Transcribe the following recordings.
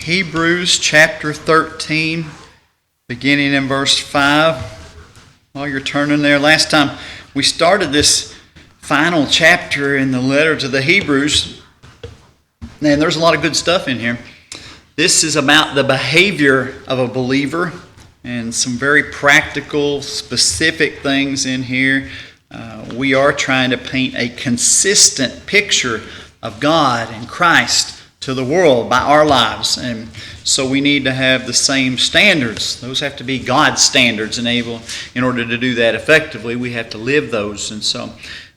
Hebrews chapter 13, beginning in verse 5. While you're turning there, last time we started this final chapter in the letter to the Hebrews, and there's a lot of good stuff in here. This is about the behavior of a believer and some very practical, specific things in here. We are trying to paint a consistent picture of God and Christ to the world by our lives, and so we need to have the same standards. Those have to be God's standards, and in order to do that effectively, we have to live those. And so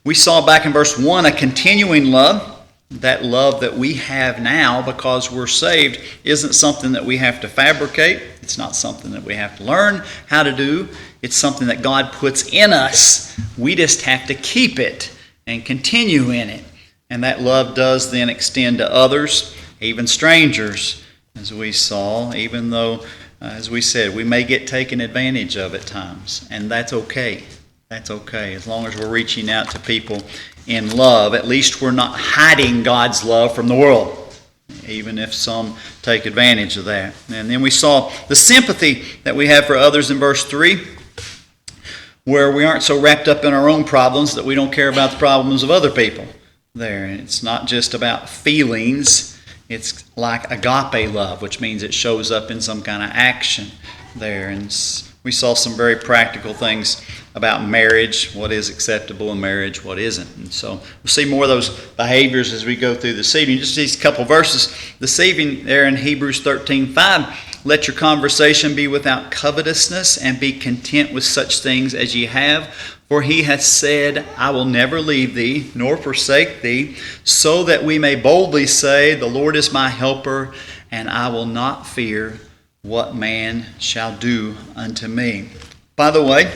we saw back in verse 1 a continuing love. That love that we have now because we're saved isn't something that we have to fabricate. It's not something that we have to learn how to do. It's something that God puts in us. We just have to keep it and continue in it. And that love does then extend to others, even strangers, as we saw, even though, as we said, we may get taken advantage of at times. And that's okay. That's okay. As long as we're reaching out to people in love, at least we're not hiding God's love from the world, even if some take advantage of that. And then we saw the sympathy that we have for others in verse 3, where we aren't so wrapped up in our own problems that we don't care about the problems of other people. There, and it's not just about feelings. It's like agape love, which means it shows up in some kind of action there. And we saw some very practical things about marriage, what is acceptable in marriage, what isn't. And so we'll see more of those behaviors as we go through this evening. Just these couple verses this evening there in Hebrews 13:5. Let your conversation be without covetousness, and be content with such things as ye have. For he hath said, I will never leave thee, nor forsake thee, so that we may boldly say, the Lord is my helper, and I will not fear what man shall do unto me. By the way,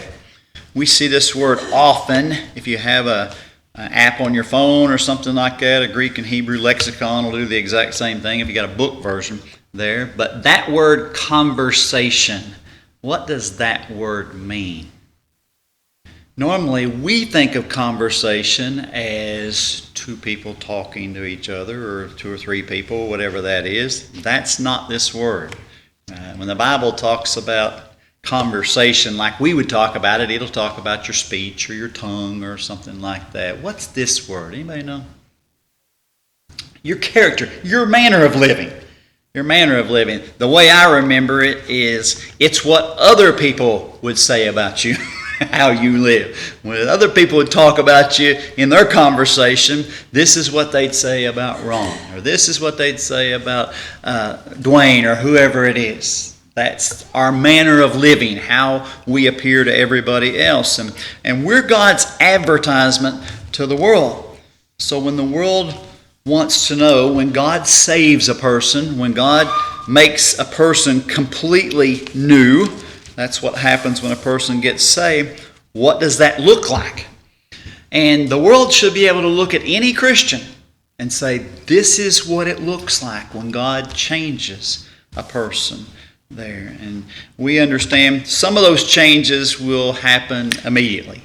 we see this word often. If you have an app on your phone or something like that, a Greek and Hebrew lexicon will do the exact same thing if you got a book version there. But that word conversation, what does that word mean? Normally, we think of conversation as two people talking to each other, or two or three people, whatever that is. That's not this word. When the Bible talks about conversation like we would talk about it, it'll talk about your speech or your tongue or something like that. What's this word? Anybody know? Your character, your manner of living. Your manner of living. The way I remember it is, it's what other people would say about you. How you live. When other people would talk about you in their conversation, this is what they'd say about Ron, or this is what they'd say about Dwayne, or whoever it is. That's our manner of living, how we appear to everybody else. And we're God's advertisement to the world. So when the world wants to know, when God saves a person, when God makes a person completely new, that's what happens when a person gets saved. What does that look like? And the world should be able to look at any Christian and say, this is what it looks like when God changes a person there. And we understand some of those changes will happen immediately.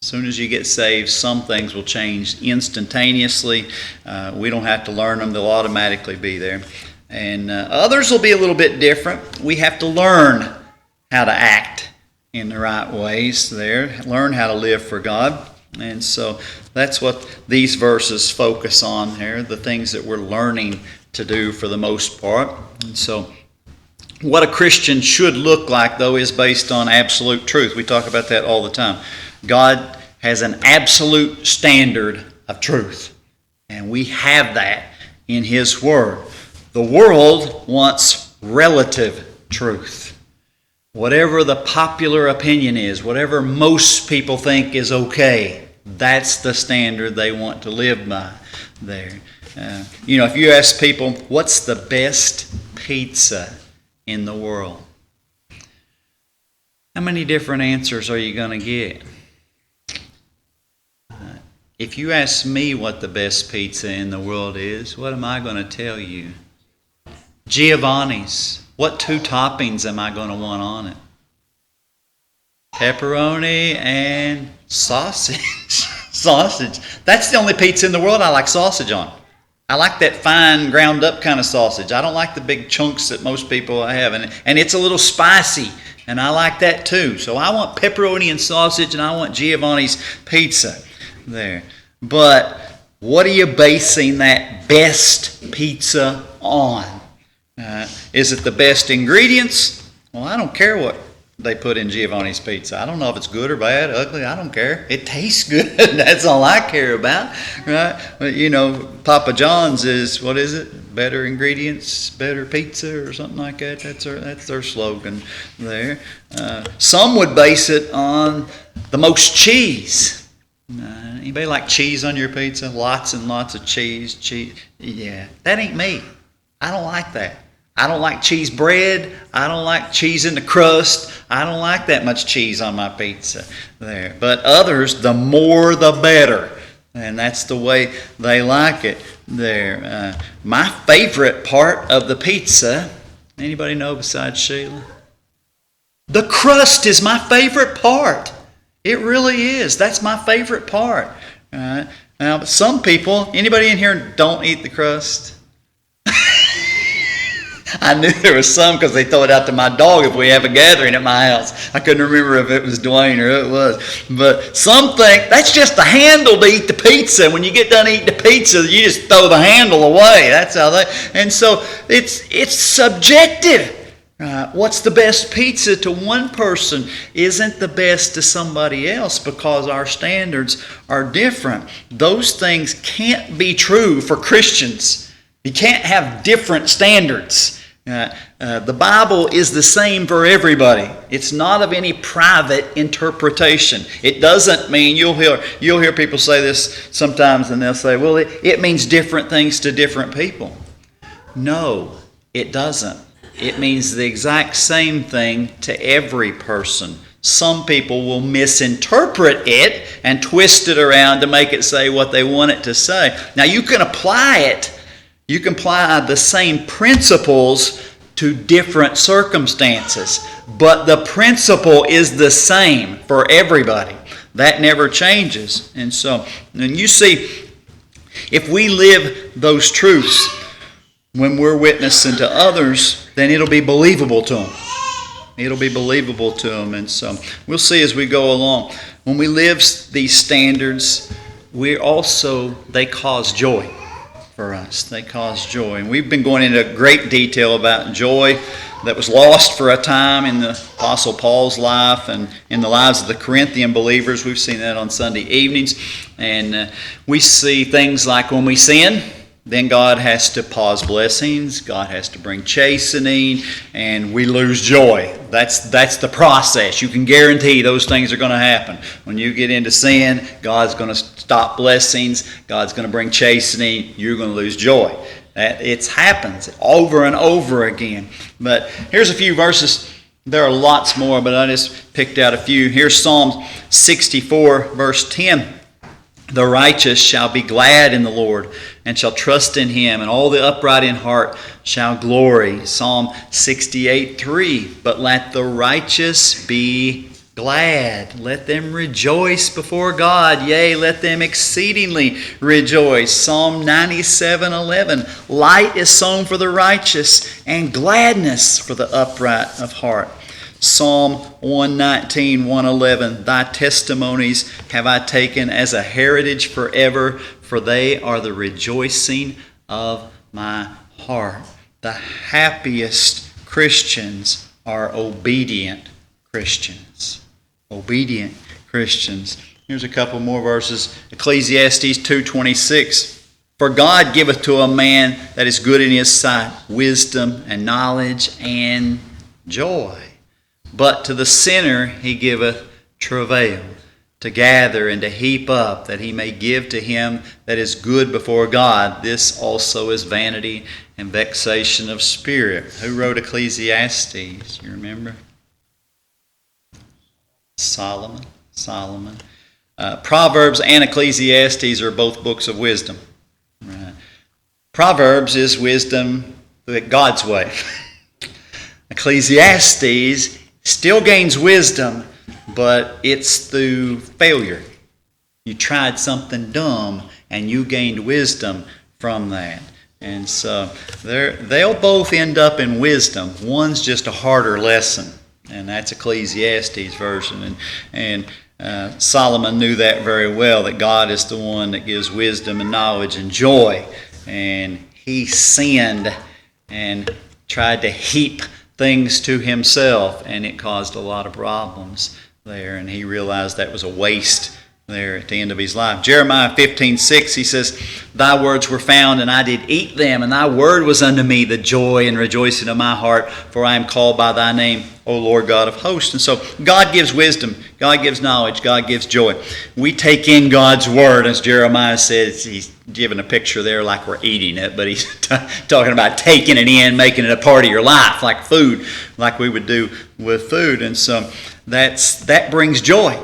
As soon as you get saved, some things will change instantaneously. We don't have to learn them. They'll automatically be there. And others will be a little bit different. We have to learn how to act in the right ways there, learn how to live for God. And so that's what these verses focus on here, the things that we're learning to do for the most part. And so what a Christian should look like, though, is based on absolute truth. We talk about that all the time. God has an absolute standard of truth, and we have that in His Word. The world wants relative truth. Whatever the popular opinion is, whatever most people think is okay, that's the standard they want to live by there. If you ask people, what's the best pizza in the world? How many different answers are you going to get? If you ask me what the best pizza in the world is, what am I going to tell you? Giovanni's. What two toppings am I going to want on it? Pepperoni and sausage. Sausage. That's the only pizza in the world I like sausage on. I like that fine ground up kind of sausage. I don't like the big chunks that most people have. And it's a little spicy, and I like that too. So I want pepperoni and sausage, and I want Giovanni's pizza there. But what are you basing that best pizza on? Is it the best ingredients? Well, I don't care what they put in Giovanni's pizza. I don't know if it's good or bad, ugly. I don't care. It tastes good. That's all I care about, right? But, you know, Papa John's is, what is it? Better ingredients, better pizza, or something like that. That's their slogan there. Some would base it on the most cheese. Anybody like cheese on your pizza? Lots and lots of cheese. Yeah, that ain't me. I don't like that. I don't like cheese bread. I don't like cheese in the crust. I don't like that much cheese on my pizza there. But others, the more the better. And that's the way they like it there. My favorite part of the pizza, anybody know besides Sheila? The crust is my favorite part. It really is. That's my favorite part. Now, some people, anybody in here don't eat the crust? I knew there was some because they throw it out to my dog if we have a gathering at my house. I couldn't remember if it was Dwayne or who it was. But some think that's just the handle to eat the pizza. When you get done eating the pizza, you just throw the handle away. That's how they... And so it's subjective. What's the best pizza to one person isn't the best to somebody else because our standards are different. Those things can't be true for Christians. You can't have different standards. The Bible is the same for everybody. It's not of any private interpretation. It doesn't mean, you'll hear people say this sometimes, and they'll say, well, it means different things to different people. No, it doesn't. It means the exact same thing to every person. Some people will misinterpret it and twist it around to make it say what they want it to say. Now, you can apply it. You can apply the same principles to different circumstances, but the principle is the same for everybody. That never changes. And so, and you see, if we live those truths when we're witnessing to others, then it'll be believable to them. It'll be believable to them. And so we'll see as we go along. When we live these standards, they cause joy for us. They cause joy. And we've been going into great detail about joy that was lost for a time in the Apostle Paul's life and in the lives of the Corinthian believers. We've seen that on Sunday evenings. And we see things like when we sin, then God has to pause blessings. God has to bring chastening, and we lose joy. That's the process. You can guarantee those things are going to happen. When you get into sin, God's going to stop blessings. God's going to bring chastening. You're going to lose joy. It happens over and over again. But here's a few verses. There are lots more, but I just picked out a few. Here's Psalm 64, verse 10. The righteous shall be glad in the Lord and shall trust in Him, and all the upright in heart shall glory. Psalm 68:3. But let the righteous be glad. Let them rejoice before God. Yea, let them exceedingly rejoice. Psalm 97:11. Light is sown for the righteous, and gladness for the upright of heart. Psalm 119, 111, Thy testimonies have I taken as a heritage forever, for they are the rejoicing of my heart. The happiest Christians are obedient Christians. Obedient Christians. Here's a couple more verses. Ecclesiastes 2:26. For God giveth to a man that is good in his sight wisdom and knowledge and joy. But to the sinner He giveth travail, to gather and to heap up, that he may give to him that is good before God. This also is vanity and vexation of spirit. Who wrote Ecclesiastes? You remember? Solomon. Proverbs and Ecclesiastes are both books of wisdom. Proverbs is wisdom God's way. Ecclesiastes still gains wisdom, but it's through failure. You tried something dumb and you gained wisdom from that. And so they'll both end up in wisdom. One's just a harder lesson, and that's Ecclesiastes version. And Solomon knew that very well, that God is the one that gives wisdom and knowledge and joy. And he sinned and tried to heap things to himself, and it caused a lot of problems there. And he realized that was a waste there at the end of his life. Jeremiah 15:6, he says, "Thy words were found, and I did eat them, and thy word was unto me the joy and rejoicing of my heart, for I am called by thy name, O Lord God of hosts." And so God gives wisdom, God gives knowledge, God gives joy. We take in God's word, as Jeremiah says. He's giving a picture there like we're eating it, but he's talking about taking it in, making it a part of your life, like food, like we would do with food. And so that brings joy.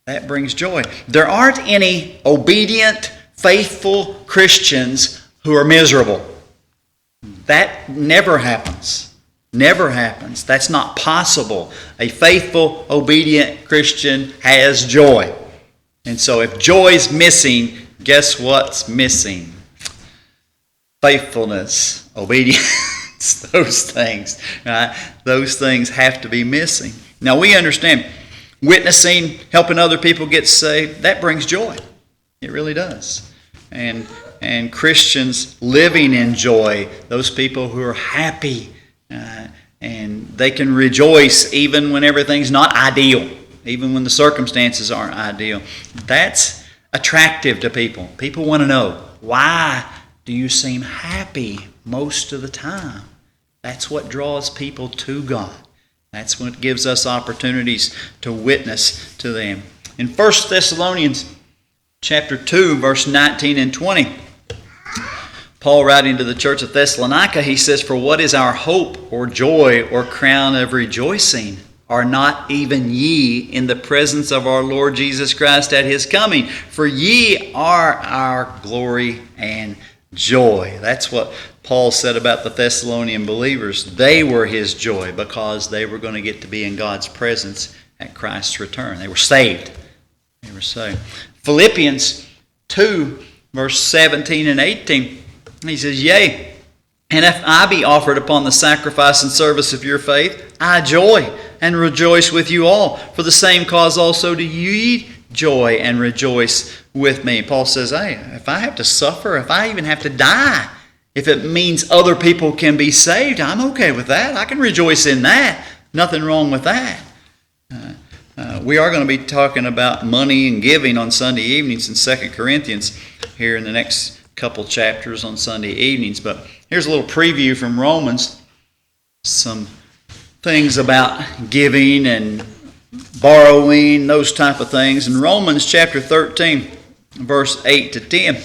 That brings joy. There aren't any obedient, faithful Christians who are miserable. That never happens. Never happens. That's not possible. A faithful, obedient Christian has joy. And so if joy is missing, guess what's missing? Faithfulness, obedience, those things. Right? Those things have to be missing. Now we understand, witnessing, helping other people get saved, that brings joy. It really does. And Christians living in joy, those people who are happy, and they can rejoice even when everything's not ideal, even when the circumstances aren't ideal. That's attractive to people. People want to know, why do you seem happy most of the time? That's what draws people to God. That's what gives us opportunities to witness to them. In 1 Thessalonians chapter 2, verse 19 and 20, Paul, writing to the church of Thessalonica, he says, "For what is our hope or joy or crown of rejoicing? Are not even ye in the presence of our Lord Jesus Christ at his coming? For ye are our glory and joy." That's what Paul said about the Thessalonian believers. They were his joy because they were going to get to be in God's presence at Christ's return. They were saved. They were saved. Philippians 2, verse 17 and 18, he says, "Yea, and if I be offered upon the sacrifice and service of your faith, I joy and rejoice with you all. For the same cause also do ye joy and rejoice with me." Paul says, hey, if I have to suffer, if I even have to die, if it means other people can be saved, I'm okay with that. I can rejoice in that. Nothing wrong with that. We are going to be talking about money and giving on Sunday evenings in 2 Corinthians here in the next couple chapters on Sunday evenings. But here's a little preview from Romans. Some things about giving and borrowing, those type of things. In Romans chapter 13, verse 8 to 10,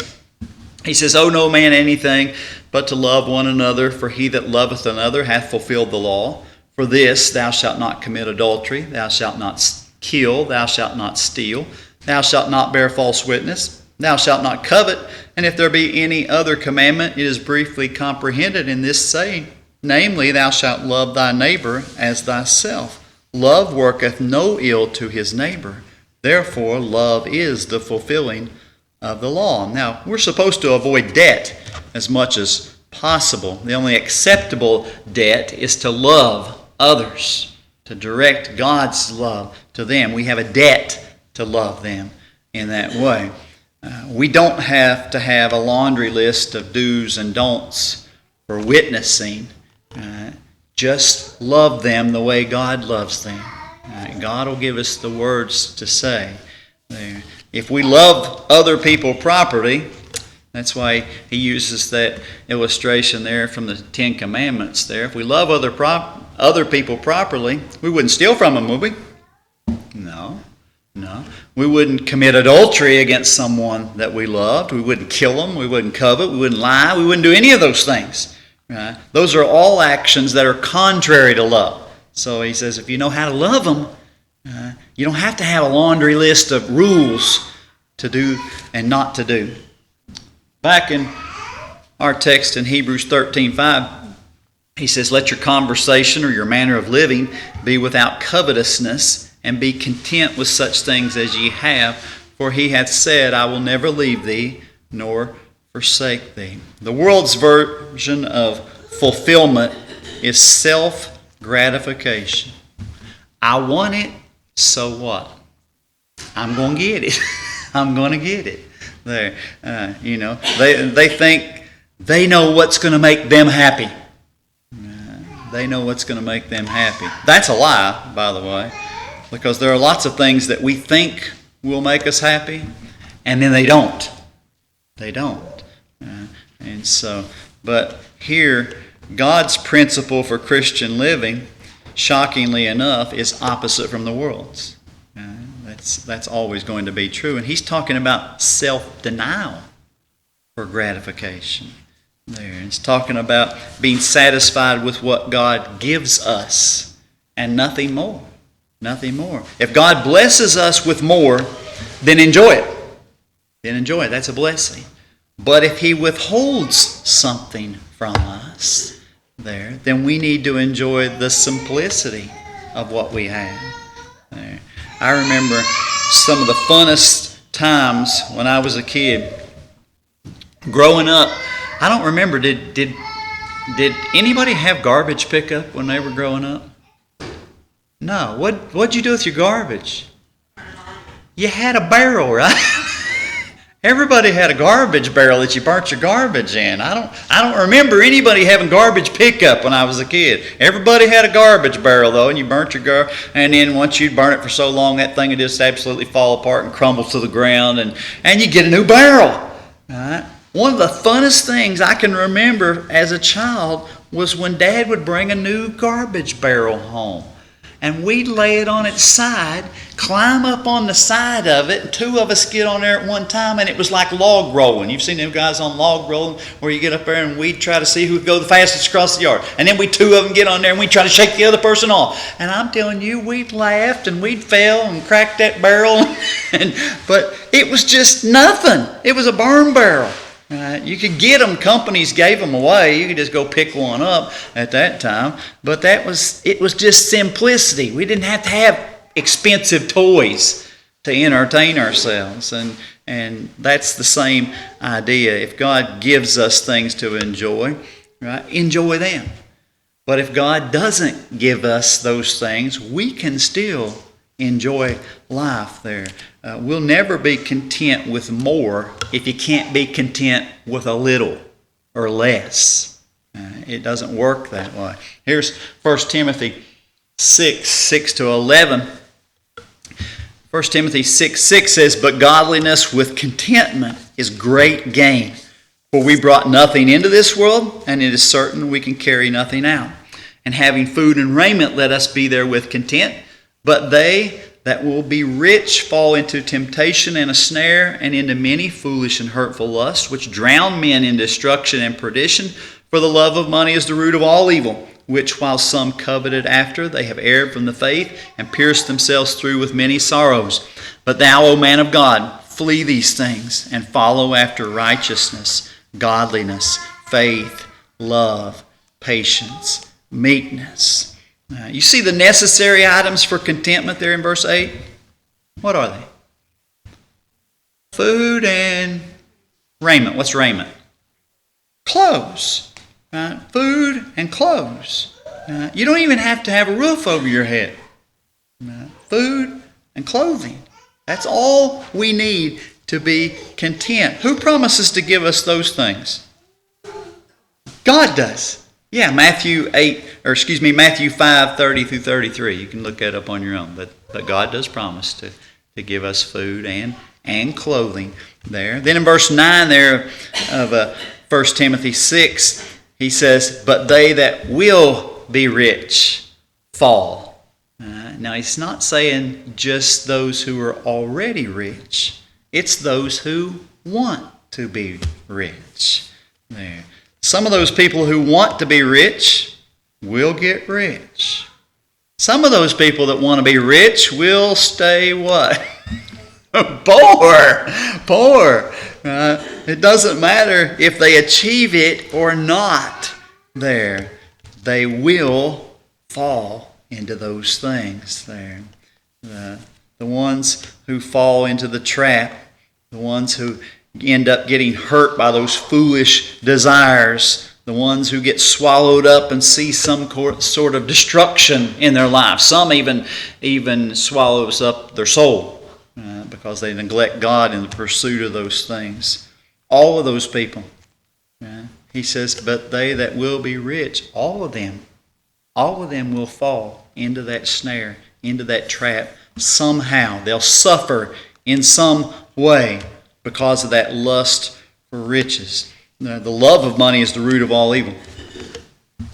he says, "Owe no man anything but to love one another, for he that loveth another hath fulfilled the law. For this, thou shalt not commit adultery, thou shalt not kill, thou shalt not steal, thou shalt not bear false witness, thou shalt not covet. And if there be any other commandment, it is briefly comprehended in this saying, namely, thou shalt love thy neighbor as thyself. Love worketh no ill to his neighbor. Therefore, love is the fulfilling of the law." Now, we're supposed to avoid debt as much as possible. The only acceptable debt is to love others, to direct God's love to them. We have a debt to love them in that way. We don't have to have a laundry list of do's and don'ts for witnessing. Just love them the way God loves them. God will give us the words to say. If we love other people properly, that's why he uses that illustration there from the Ten Commandments there. If we love other people properly, we wouldn't steal from them, would we? No. We wouldn't commit adultery against someone that we loved. We wouldn't kill them. We wouldn't covet. We wouldn't lie. We wouldn't do any of those things. Right? Those are all actions that are contrary to love. So he says if you know how to love them, you don't have to have a laundry list of rules to do and not to do. Back in our text in Hebrews 13:5, he says, "Let your conversation or your manner of living be without covetousness, and be content with such things as ye have. For he hath said, I will never leave thee nor forsake thee. The world's version of fulfillment is self-gratification. I want it, so what? I'm going to get it. I'm going to get it. There, they think they know what's going to make them happy. They know what's going to make them happy. That's a lie, by the way, because there are lots of things that we think will make us happy, and then they don't. They don't. But here, God's principle for Christian living, shockingly enough, is opposite from the world's. That's always going to be true. And he's talking about self-denial for gratification. There, he's talking about being satisfied with what God gives us and nothing more. Nothing more. If God blesses us with more, then enjoy it. Then enjoy it. That's a blessing. But if he withholds something from us, then we need to enjoy the simplicity of what we have. There. I remember some of the funnest times when I was a kid. Growing up, I don't remember, did anybody have garbage pickup when they were growing up? No. What'd you do with your garbage? You had a barrel, right? Everybody had a garbage barrel that you burnt your garbage in. I don't remember anybody having garbage pickup when I was a kid. Everybody had a garbage barrel though, and you burnt your garbage. And then once you'd burn it for so long, that thing would just absolutely fall apart and crumble to the ground, and you get a new barrel. All right? One of the funnest things I can remember as a child was when Dad would bring a new garbage barrel home. And we'd lay it on its side, climb up on the side of it, and two of us get on there at one time, and it was like log rolling. You've seen them guys on log rolling where you get up there and we'd try to see who could go the fastest across the yard. And then two of them get on there and we'd try to shake the other person off. And I'm telling you, we'd laughed and we'd fell and cracked that barrel. But it was just nothing. It was a burn barrel. You could get them. Companies gave them away. You could just go pick one up at that time. But it was just simplicity. We didn't have to have expensive toys to entertain ourselves. And that's the same idea. If God gives us things to enjoy, right, enjoy them. But if God doesn't give us those things, we can still enjoy life there. We'll never be content with more if you can't be content with a little or less. It doesn't work that way. Here's 1 Timothy 6:6-11. 1 Timothy 6:6 says, "But godliness with contentment is great gain. For we brought nothing into this world, and it is certain we can carry nothing out. And having food and raiment, let us be therewith content. But they that will be rich fall into temptation and a snare, and into many foolish and hurtful lusts, which drown men in destruction and perdition. For the love of money is the root of all evil, which while some coveted after, they have erred from the faith, and pierced themselves through with many sorrows. But thou, O man of God, flee these things, and follow after righteousness, godliness, faith, love, patience, meekness." You see the necessary items for contentment there in verse 8? What are they? Food and raiment. What's raiment? Clothes. Food and clothes. You don't even have to have a roof over your head. Food and clothing. That's all we need to be content. Who promises to give us those things? God does. Yeah, Matthew 5:30-33. You can look that up on your own. But God does promise to give us food and clothing there. Then in verse 9 there of 1 Timothy 6, he says, "But they that will be rich fall." Now he's not saying just those who are already rich. It's those who want to be rich there. Some of those people who want to be rich will get rich. Some of those people that want to be rich will stay what? Poor. It doesn't matter if they achieve it or not there. They will fall into those things there. The ones who fall into the trap, the ones who end up getting hurt by those foolish desires, the ones who get swallowed up and see some sort of destruction in their life. Some even swallows up their soul because they neglect God in the pursuit of those things. All of those people. He says, but they that will be rich, all of them will fall into that snare, into that trap somehow. They'll suffer in some way because of that lust for riches. The love of money is the root of all evil.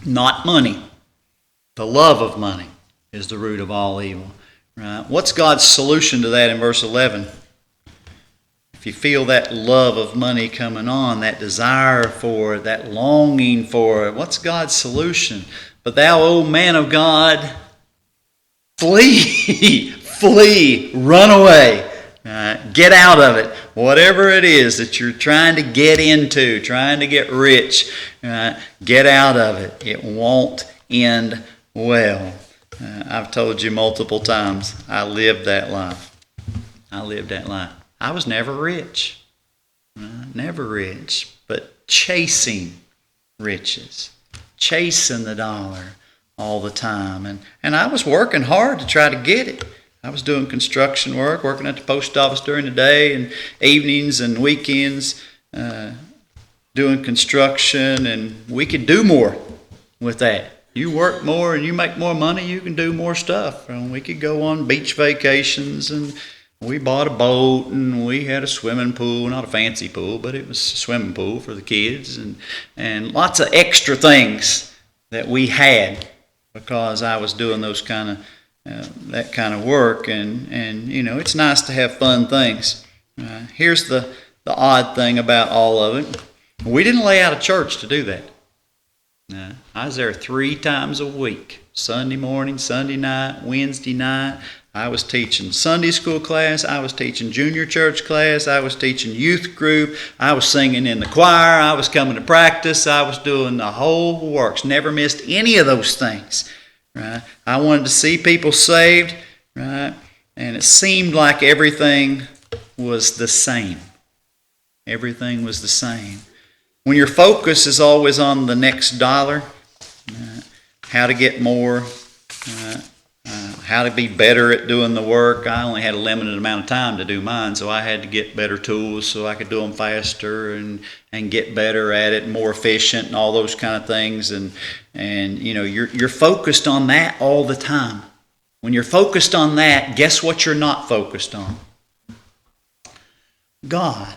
Not money. The love of money is the root of all evil. Right? What's God's solution to that in verse 11? If you feel that love of money coming on, that desire for it, that longing for it, what's God's solution? But thou, O man of God, flee, flee, run away. Get out of it. Whatever it is that you're trying to get into, trying to get rich, get out of it. It won't end well. I've told you multiple times, I lived that life. I was never rich. Never rich, but chasing riches. Chasing the dollar all the time. And I was working hard to try to get it. I was doing construction work, working at the post office during the day and evenings and weekends, doing construction, and we could do more with that. You work more and you make more money, you can do more stuff. And we could go on beach vacations, and we bought a boat, and we had a swimming pool, not a fancy pool, but it was a swimming pool for the kids, and lots of extra things that we had because I was doing those that kind of work, and you know, it's nice to have fun things. Here's the odd thing about all of it. We didn't lay out a church to do that. I was there 3 times a week. Sunday morning, Sunday night, Wednesday night. I was teaching Sunday school class. I was teaching junior church class. I was teaching youth group. I was singing in the choir. I was coming to practice. I was doing the whole works. Never missed any of those things. Right? I wanted to see people saved, right? And it seemed like everything was the same. Everything was the same. When your focus is always on the next dollar, how to get more, how to be better at doing the work. I only had a limited amount of time to do mine, so I had to get better tools so I could do them faster and get better at it, more efficient, and all those kind of things. And you know, you're focused on that all the time. When you're focused on that, guess what you're not focused on? God.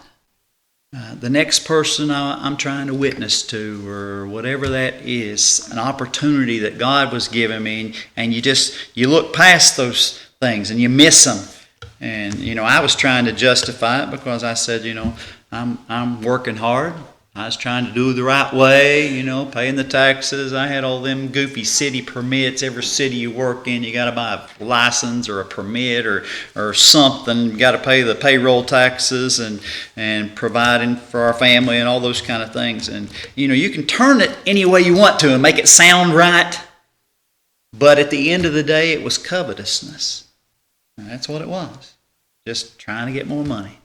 The next person I'm trying to witness to, or whatever that is, an opportunity that God was giving me, and you look past those things and you miss them. And you know, I was trying to justify it because I said, you know, I'm working hard. I was trying to do it the right way, you know, paying the taxes. I had all them goofy city permits. Every city you work in, you got to buy a license or a permit or something. You got to pay the payroll taxes and providing for our family and all those kind of things. And, you know, you can turn it any way you want to and make it sound right. But at the end of the day, it was covetousness. And that's what it was. Just trying to get more money.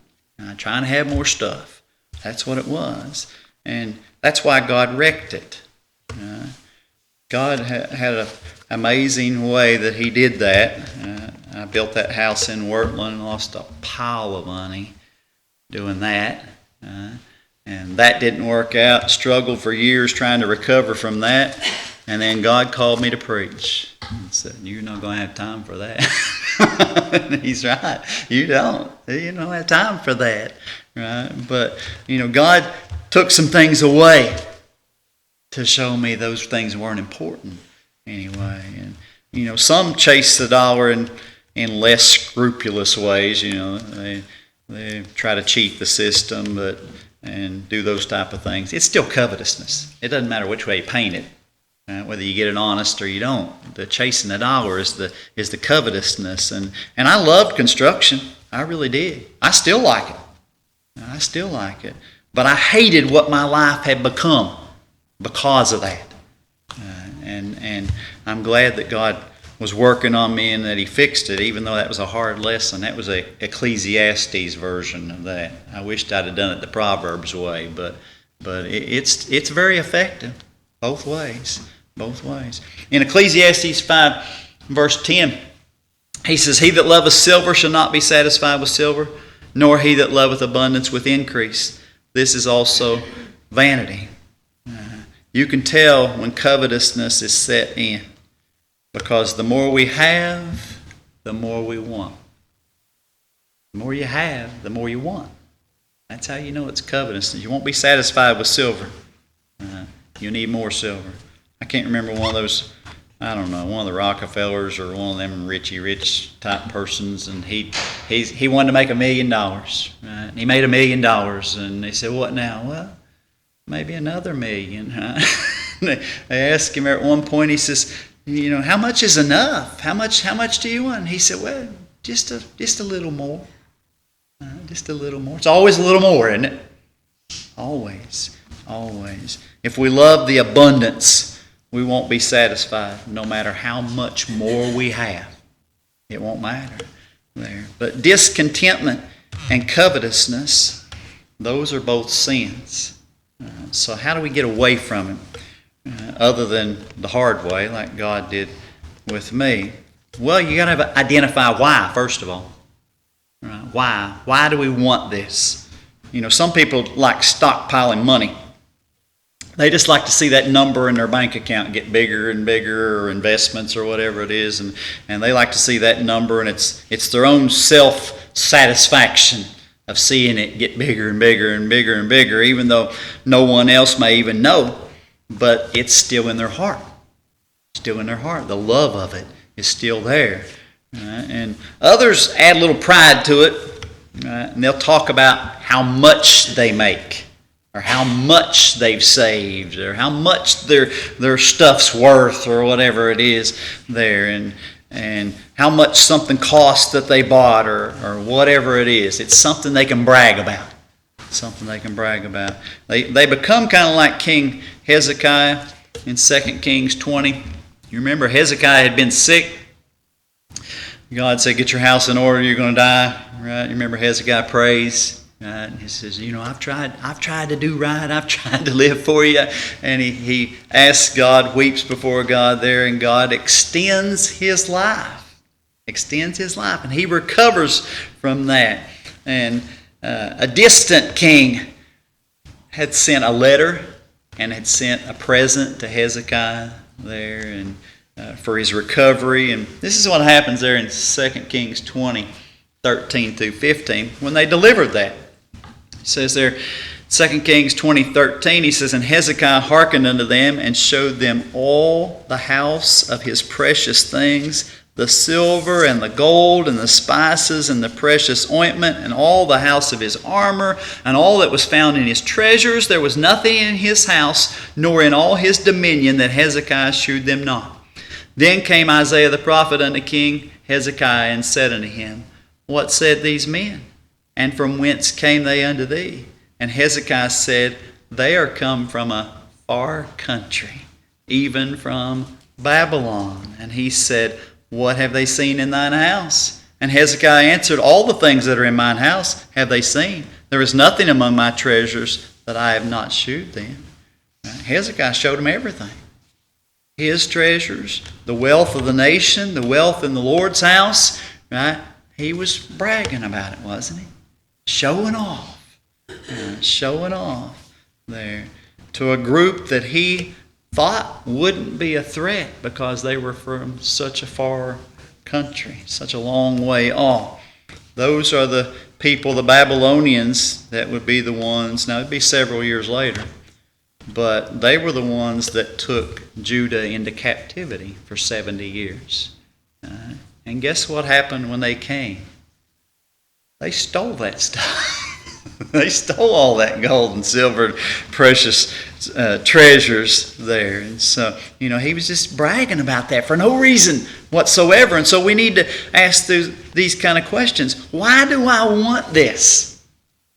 Trying to have more stuff. That's what it was. And that's why God wrecked it. God had an amazing way that He did that. I built that house in Wurtland and lost a pile of money doing that. And that didn't work out. Struggled for years trying to recover from that. And then God called me to preach. And said, you're not going to have time for that. He's right. You don't have time for that. Right? But, you know, God took some things away to show me those things weren't important anyway. And, you know, some chase the dollar in less scrupulous ways. You know, they try to cheat the system and do those type of things. It's still covetousness. It doesn't matter which way you paint it. Whether you get it honest or you don't. The chasing the dollar is the covetousness. And I loved construction. I really did. I still like it. But I hated what my life had become because of that. And I'm glad that God was working on me and that he fixed it, even though that was a hard lesson. That was a Ecclesiastes version of that. I wished I'd have done it the Proverbs way, but it's very effective both ways. Both ways. In Ecclesiastes 5, verse 10, he says, "He that loveth silver shall not be satisfied with silver, nor he that loveth abundance with increase. This is also vanity." You can tell when covetousness is set in, because the more we have, the more we want. The more you have, the more you want. That's how you know it's covetousness. You won't be satisfied with silver. You need more silver. I can't remember one of those, I don't know, one of the Rockefellers or one of them rich type persons, and he wanted to make $1 million. Right? He made $1 million, and they said, "What now?" "Well, maybe another million." Right? They asked him at one point. He says, "How much is enough? How much do you want?" And he said, "Well, just a little more. Just a little more." It's always a little more, isn't it? Always. If we love the abundance, we won't be satisfied no matter how much more we have. It won't matter there. But discontentment and covetousness, those are both sins. So how do we get away from it other than the hard way like God did with me? Well, you got to identify why, first of all. Right? Why? Why do we want this? Some people like stockpiling money. They just like to see that number in their bank account get bigger and bigger, or investments or whatever it is, and they like to see that number, and it's their own self-satisfaction of seeing it get bigger and bigger and bigger and bigger, even though no one else may even know, but it's still in their heart. Still in their heart. The love of it is still there. And others add a little pride to it, and they'll talk about how much they make, or how much they've saved, or how much their stuff's worth, or whatever it is there, and how much something cost that they bought, or whatever it is. It's something they can brag about. They become kind of like King Hezekiah in 2 Kings 20. You remember Hezekiah had been sick. God said, "Get your house in order, you're going to die." Right? You remember Hezekiah prays. And he says, I've tried to do right. I've tried to live for you. And he asks God, weeps before God there, and God extends his life. And he recovers from that. And a distant king had sent a letter and had sent a present to Hezekiah there and for his recovery. And this is what happens there in 2 Kings 20, 13 through 15, when they delivered that. It says there, 2 Kings 20:13, he says, "And Hezekiah hearkened unto them, and showed them all the house of his precious things, the silver and the gold, and the spices, and the precious ointment, and all the house of his armor, and all that was found in his treasures. There was nothing in his house, nor in all his dominion, that Hezekiah shewed them not. Then came Isaiah the prophet unto King Hezekiah, and said unto him, What said these men? And from whence came they unto thee? And Hezekiah said, They are come from a far country, even from Babylon. And he said, What have they seen in thine house? And Hezekiah answered, All the things that are in mine house have they seen. There is nothing among my treasures that I have not shewed them. Hezekiah showed them everything. His treasures, the wealth of the nation, the wealth in the Lord's house. Right? He was bragging about it, wasn't he? Showing off there to a group that he thought wouldn't be a threat because they were from such a far country, such a long way off. Those are the people, the Babylonians, that would be the ones, now it'd be several years later, but they were the ones that took Judah into captivity for 70 years. And guess what happened when they came? They stole that stuff. They stole all that gold and silver, precious treasures there. And so, he was just bragging about that for no reason whatsoever. And so we need to ask these kind of questions. Why do I want this?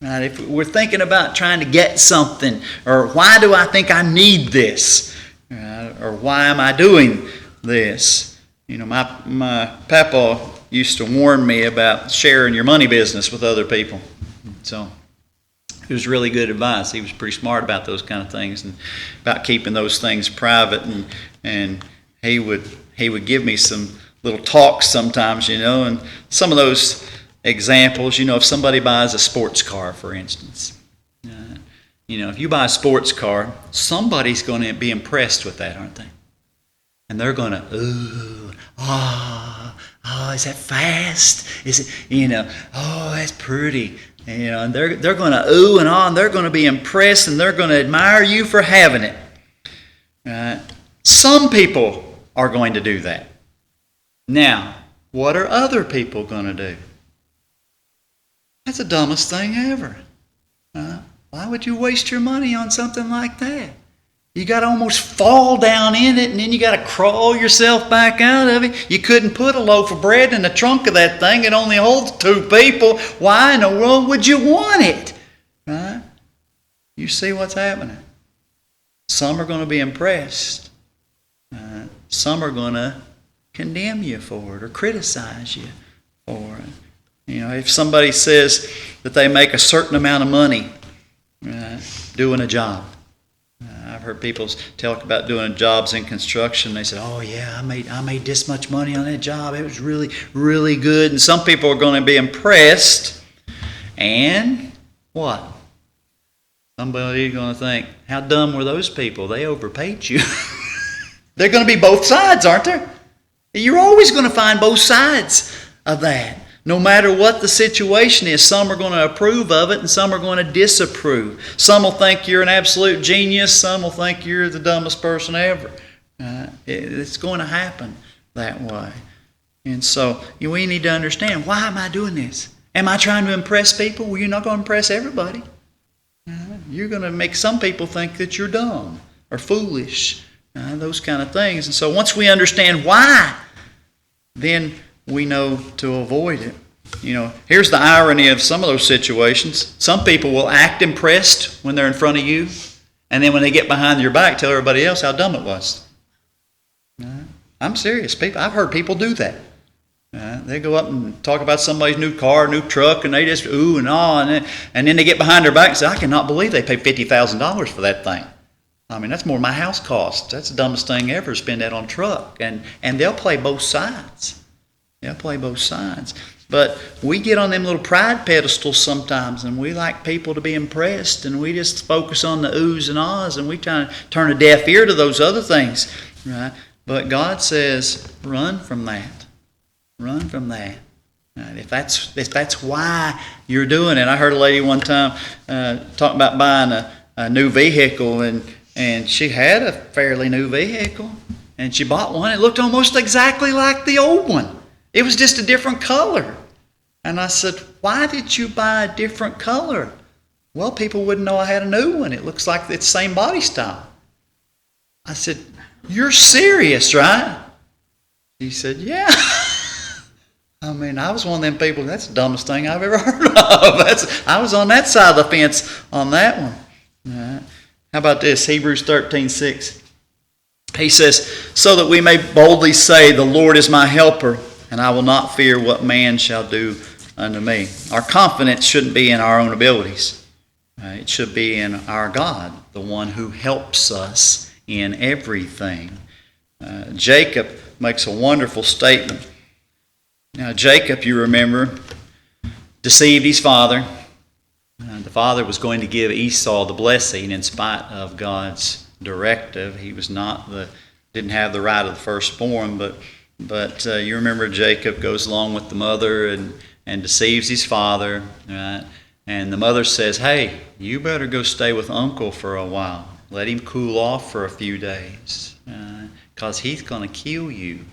Right? If we're thinking about trying to get something, or why do I think I need this? Right? Or why am I doing this? My papa used to warn me about sharing your money business with other people. So it was really good advice. He was pretty smart about those kind of things and about keeping those things private. And he would give me some little talks sometimes, and some of those examples, if somebody buys a sports car, for instance, if you buy a sports car, somebody's going to be impressed with that, aren't they? And they're going to, is that fast? Is it, that's pretty. And they're going to ooh and ah, and they're going to be impressed, and they're going to admire you for having it. Some people are going to do that. Now, what are other people going to do? That's the dumbest thing ever. Why would you waste your money on something like that? You got to almost fall down in it, and then you got to crawl yourself back out of it. You couldn't put a loaf of bread in the trunk of that thing. It only holds 2 people. Why in the world would you want it? Right? You see what's happening. Some are going to be impressed. Some are going to condemn you for it or criticize you for it. If somebody says that they make a certain amount of money doing a job. I've heard people talk about doing jobs in construction. They said, "Oh yeah, I made this much money on that job. It was really, really good." And some people are going to be impressed. And what? Somebody's going to think, "How dumb were those people? They overpaid you." They're going to be both sides, aren't there? You're always going to find both sides of that. No matter what the situation is, some are going to approve of it and some are going to disapprove. Some will think you're an absolute genius. Some will think you're the dumbest person ever. It's going to happen that way. And so we need to understand, why am I doing this? Am I trying to impress people? Well, you're not going to impress everybody. You're going to make some people think that you're dumb or foolish, those kind of things. And so once we understand why, then we know to avoid it. Here's the irony of some of those situations. Some people will act impressed when they're in front of you, and then when they get behind your back, tell everybody else how dumb it was. I'm serious. I've heard people do that. They go up and talk about somebody's new car, new truck, and they just ooh and ah, and then they get behind their back and say, "I cannot believe they paid $50,000 for that thing. That's more than my house cost. That's the dumbest thing ever, spend that on a truck." And they'll play both sides. They'll play both sides. But we get on them little pride pedestals sometimes, and we like people to be impressed, and we just focus on the oohs and ahs, and we try to turn a deaf ear to those other things. Right? But God says, run from that. Run from that. Right? If that's why you're doing it. I heard a lady one time talking about buying a new vehicle, and she had a fairly new vehicle, and she bought one. It looked almost exactly like the old one. It was just a different color. And I said, "Why did you buy a different color?" "Well, people wouldn't know I had a new one. It looks like it's the same body style." I said, "You're serious, right?" She said, "Yeah." I was one of them people, that's the dumbest thing I've ever heard of. I was on that side of the fence on that one. How about this? Hebrews 13:6. He says, "So that we may boldly say, 'The Lord is my helper, and I will not fear what man shall do unto me.'" Our confidence shouldn't be in our own abilities. It should be in our God, the one who helps us in everything. Jacob makes a wonderful statement. Now, Jacob, you remember, deceived his father. The father was going to give Esau the blessing in spite of God's directive. He didn't have the right of the firstborn, but you remember Jacob goes along with the mother and deceives his father, right? And the mother says, "Hey, you better go stay with uncle for a while. Let him cool off for a few days, because he's going to kill you."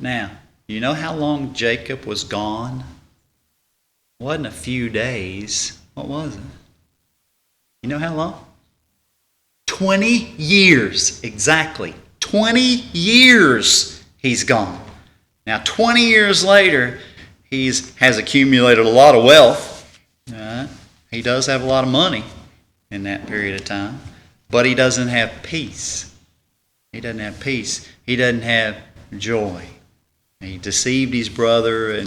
Now, you know how long Jacob was gone? It wasn't a few days. What was it? You know how long? 20 years, exactly. 20 years he's gone. Now, 20 years later, he has accumulated a lot of wealth. He does have a lot of money in that period of time, but he doesn't have peace. He doesn't have peace. He doesn't have joy. He deceived his brother,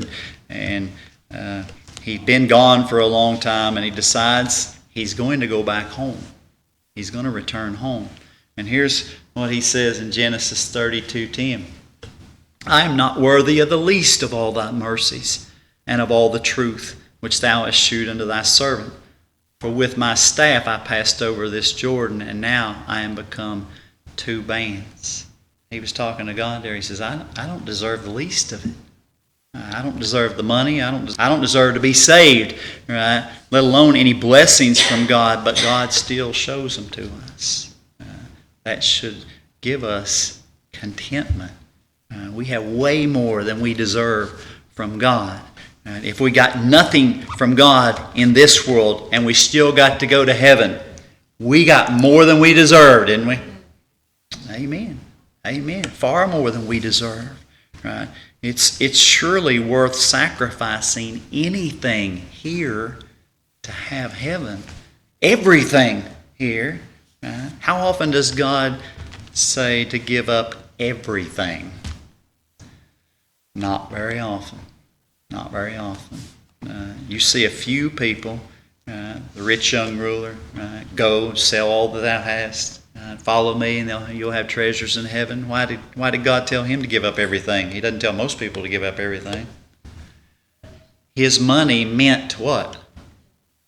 and he'd been gone for a long time, and he decides he's going to go back home. He's going to return home. And here's what he says in Genesis 32:10. I am not worthy of the least of all thy mercies, and of all the truth which thou hast shewed unto thy servant. For with my staff I passed over this Jordan, and now I am become two bands. He was talking to God there. He says, I don't deserve the least of it. I don't deserve the money. I don't deserve to be saved, right? Let alone any blessings from God, but God still shows them to us. That should give us contentment. We have way more than we deserve from God. If we got nothing from God in this world and we still got to go to heaven, we got more than we deserve, didn't we? Amen. Amen. Far more than we deserve. Right? It's surely worth sacrificing anything here to have heaven. Everything here. Right? How often does God say to give up everything? Not very often. Not very often. You see a few people, the rich young ruler, go sell all that thou hast, follow me, and you'll have treasures in heaven. Why did God tell him to give up everything? He doesn't tell most people to give up everything. His money meant what?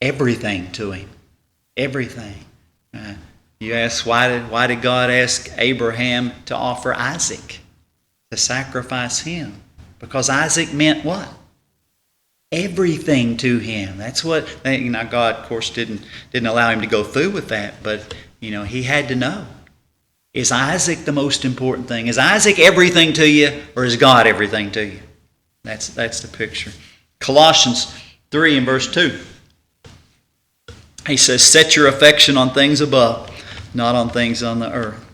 Everything to him. Everything. You ask, why did God ask Abraham to offer Isaac, to sacrifice him? Because Isaac meant what? Everything to him. That's what, God, of course, didn't allow him to go through with that, but, he had to know. Is Isaac the most important thing? Is Isaac everything to you, or is God everything to you? That's the picture. Colossians 3 and verse 2. He says, set your affection on things above, not on things on the earth.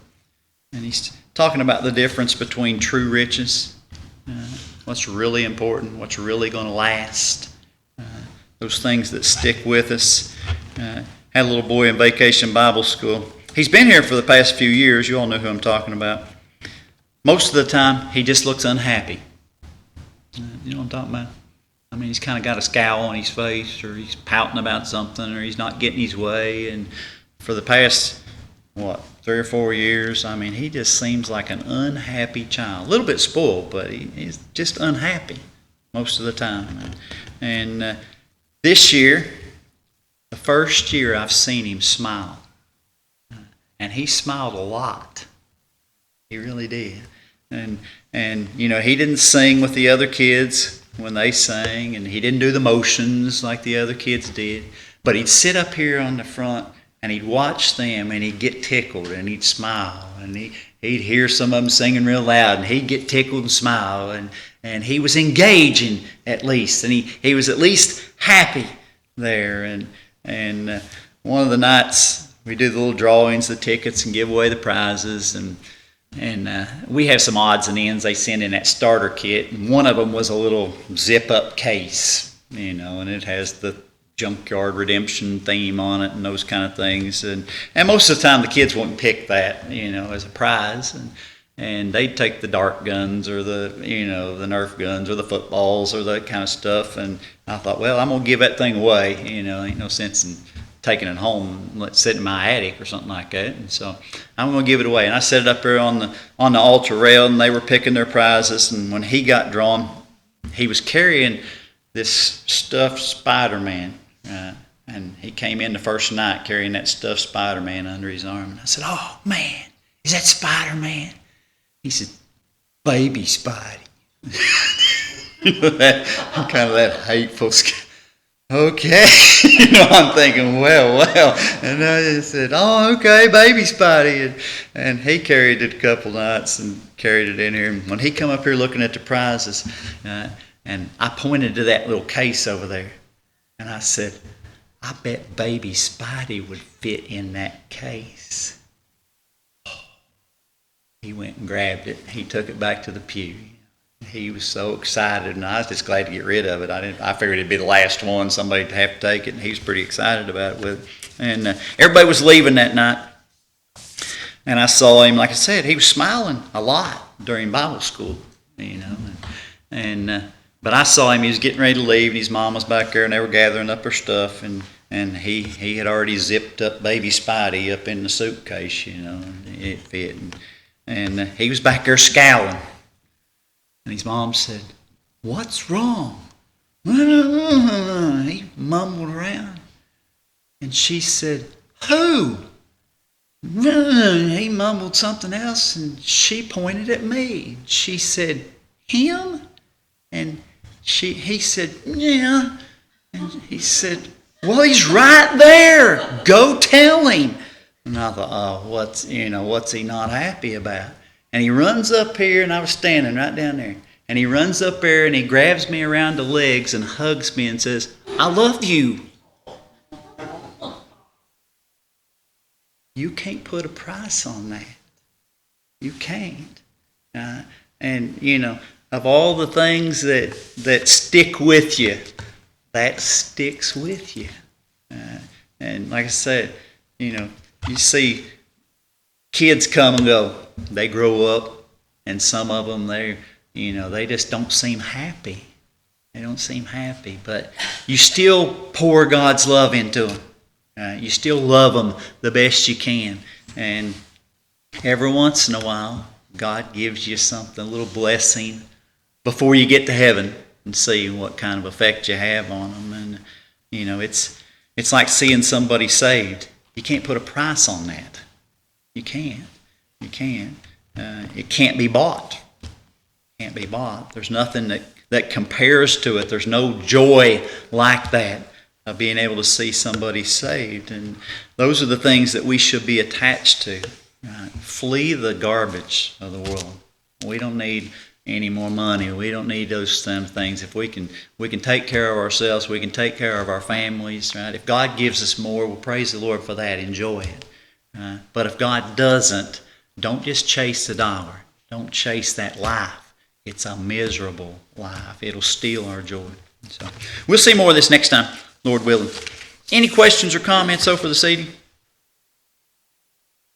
And he's talking about the difference between true riches, what's really important, what's really going to last, those things that stick with us. Had a little boy in Vacation Bible School. He's been here for the past few years. You all know who I'm talking about. Most of the time, he just looks unhappy. You know what I'm talking about? I mean, he's kind of got a scowl on his face, or he's pouting about something, or he's not getting his way. And for the past, 3 or 4 years, I mean, he just seems like an unhappy child. A little bit spoiled, but he's just unhappy most of the time. And this year, the first year I've seen him smile. And he smiled a lot. He really did. And he didn't sing with the other kids when they sang, and he didn't do the motions like the other kids did. But he'd sit up here on the front, and he'd watch them, and he'd get tickled, and he'd smile, and he'd hear some of them singing real loud, and he'd get tickled and smile, and he was engaging at least, and he was at least happy there. And one of the nights we do the little drawings, the tickets, and give away the prizes, and we have some odds and ends they send in that starter kit, and one of them was a little zip-up case, and it has the Junkyard Redemption theme on it and those kind of things. And most of the time the kids wouldn't pick that, as a prize. And they'd take the dart guns or the Nerf guns or the footballs or that kind of stuff. And I thought, well, I'm going to give that thing away. Ain't no sense in taking it home and let it sit in my attic or something like that. And so I'm going to give it away. And I set it up there on the altar rail, and they were picking their prizes. And when he got drawn, he was carrying this stuffed Spider-Man. And he came in the first night carrying that stuffed Spider-Man under his arm. And I said, oh, man, is that Spider-Man? He said, baby Spidey. That kind of that hateful. Okay. I'm thinking, well. And I just said, oh, okay, baby Spidey. And he carried it a couple nights and carried it in here. And when he come up here looking at the prizes, and I pointed to that little case over there, and I said, I bet baby Spidey would fit in that case. He went and grabbed it. He took it back to the pew. He was so excited, and I was just glad to get rid of it. I figured it'd be the last one. Somebody would have to take it, and he was pretty excited about it with it. And everybody was leaving that night. And I saw him, like I said, he was smiling a lot during Bible school, but I saw him, he was getting ready to leave, and his mom was back there, and they were gathering up her stuff, and he had already zipped up baby Spidey up in the suitcase, and it fit. And he was back there scowling. And his mom said, "What's wrong?" He mumbled around. And she said, "Who?" He mumbled something else, and she pointed at me. She said, "Him?" And he said, "Yeah." And he said, "Well, he's right there. Go tell him." And I thought, oh, what's he not happy about? And he runs up here, and I was standing right down there. And he runs up there, and he grabs me around the legs and hugs me and says, "I love you." You can't put a price on that. You can't. Of all the things that stick with you, that sticks with you. And like I said, you see kids come and go. They grow up, and some of them, they just don't seem happy. They don't seem happy, but you still pour God's love into them. You still love them the best you can. And every once in a while, God gives you something, a little blessing, before you get to heaven and see what kind of effect you have on them. And, it's like seeing somebody saved. You can't put a price on that. You can't. You can't. It can't be bought. Can't be bought. There's nothing that compares to it. There's no joy like that of being able to see somebody saved. And those are the things that we should be attached to. Flee the garbage of the world. We don't need any more money. We don't need those things. If we can take care of ourselves, we can take care of our families. Right? If God gives us more, we'll praise the Lord for that. Enjoy it. But if God doesn't, don't just chase the dollar. Don't chase that life. It's a miserable life. It'll steal our joy. So we'll see more of this next time, Lord willing. Any questions or comments for this evening?